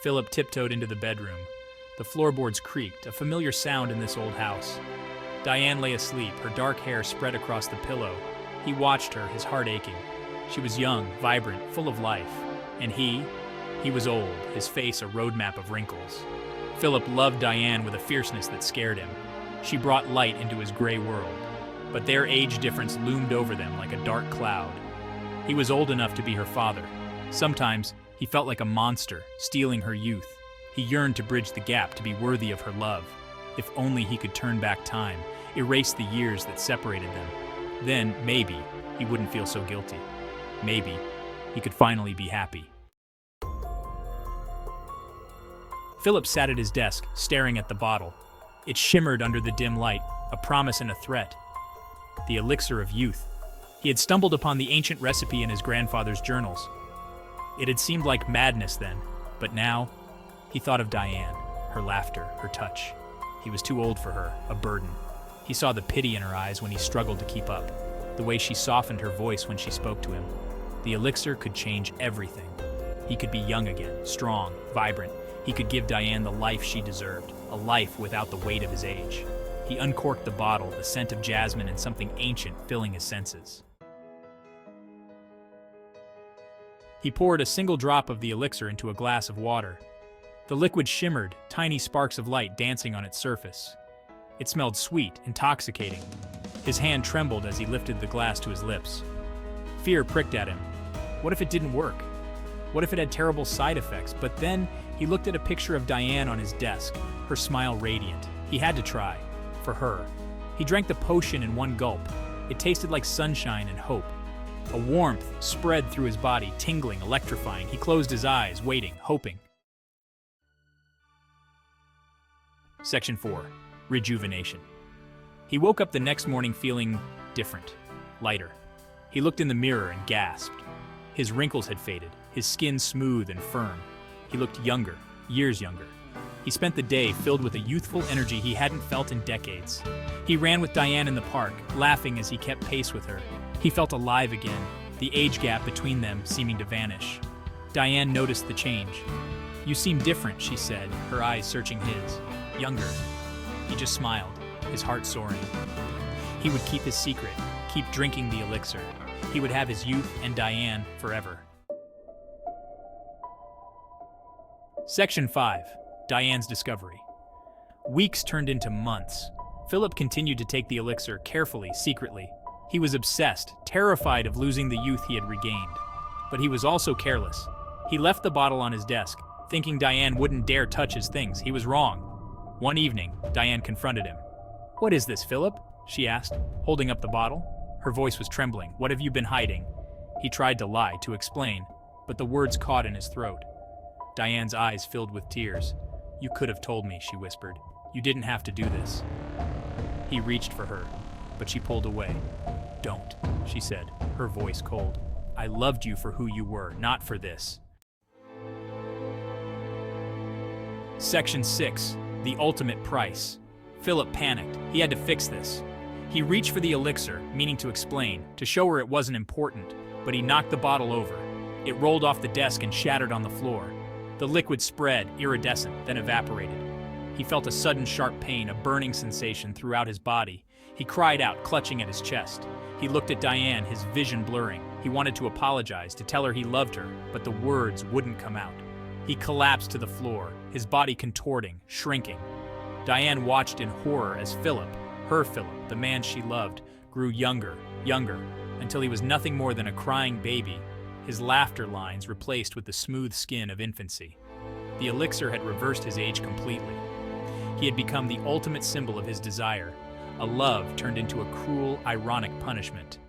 Philip tiptoed into the bedroom. The floorboards creaked, a familiar sound in this old house. Diane lay asleep, her dark hair spread across the pillow. He watched her, his heart aching. She was young, vibrant, full of life. And he was old, his face a roadmap of wrinkles. Philip loved Diane with a fierceness that scared him. She brought light into his gray world. But their age difference loomed over them like a dark cloud. He was old enough to be her father. Sometimes he felt like a monster, stealing her youth. He yearned to bridge the gap, to be worthy of her love. If only he could turn back time, erase the years that separated them. Then, maybe, he wouldn't feel so guilty. Maybe, he could finally be happy. Philip sat at his desk, staring at the bottle. It shimmered under the dim light, a promise and a threat. The elixir of youth. He had stumbled upon the ancient recipe in his grandfather's journals. It had seemed like madness then, but now, he thought of Diane, her laughter, her touch. He was too old for her, a burden. He saw the pity in her eyes when he struggled to keep up, the way she softened her voice when she spoke to him. The elixir could change everything. He could be young again, strong, vibrant. He could give Diane the life she deserved, a life without the weight of his age. He uncorked the bottle, the scent of jasmine and something ancient filling his senses. He poured a single drop of the elixir into a glass of water. The liquid shimmered, tiny sparks of light dancing on its surface. It smelled sweet, intoxicating. His hand trembled as he lifted the glass to his lips. Fear pricked at him. What if it didn't work? What if it had terrible side effects? But then he looked at a picture of Diane on his desk, her smile radiant. He had to try. For her. He drank the potion in one gulp. It tasted like sunshine and hope. A warmth spread through his body, tingling, electrifying. He closed his eyes, waiting, hoping. Section 4. Rejuvenation. He woke up the next morning feeling different, lighter. He looked in the mirror and gasped. His wrinkles had faded, his skin smooth and firm. He looked younger, years younger. He spent the day filled with a youthful energy he hadn't felt in decades. He ran with Diane in the park, laughing as he kept pace with her. He felt alive again, the age gap between them seeming to vanish. Diane noticed the change. "You seem different," she said, her eyes searching his. Younger. He just smiled, his heart soaring. He would keep his secret, keep drinking the elixir. He would have his youth and Diane forever. Section 5. Diane's discovery. Weeks turned into months. Philip continued to take the elixir carefully, secretly. He was obsessed, terrified of losing the youth he had regained. But he was also careless. He left the bottle on his desk, thinking Diane wouldn't dare touch his things. He was wrong. One evening, Diane confronted him. "What is this, Philip?" she asked, holding up the bottle. Her voice was trembling. "What have you been hiding?" He tried to lie, to explain, but the words caught in his throat. Diane's eyes filled with tears. "You could have told me," she whispered. "You didn't have to do this." He reached for her, but she pulled away. "Don't," she said, her voice cold. "I loved you for who you were, not for this." Section 6. The ultimate price. Philip panicked. He had to fix this. He reached for the elixir, meaning to explain, to show her it wasn't important, but he knocked the bottle over. It rolled off the desk and shattered on the floor. The liquid spread, iridescent, then evaporated. He felt a sudden sharp pain, a burning sensation throughout his body. He cried out, clutching at his chest. He looked at Diane, his vision blurring. He wanted to apologize, to tell her he loved her, but the words wouldn't come out. He collapsed to the floor, his body contorting, shrinking. Diane watched in horror as Philip, her Philip, the man she loved, grew younger, until he was nothing more than a crying baby, his laughter lines replaced with the smooth skin of infancy. The elixir had reversed his age completely. He had become the ultimate symbol of his desire, a love turned into a cruel, ironic punishment.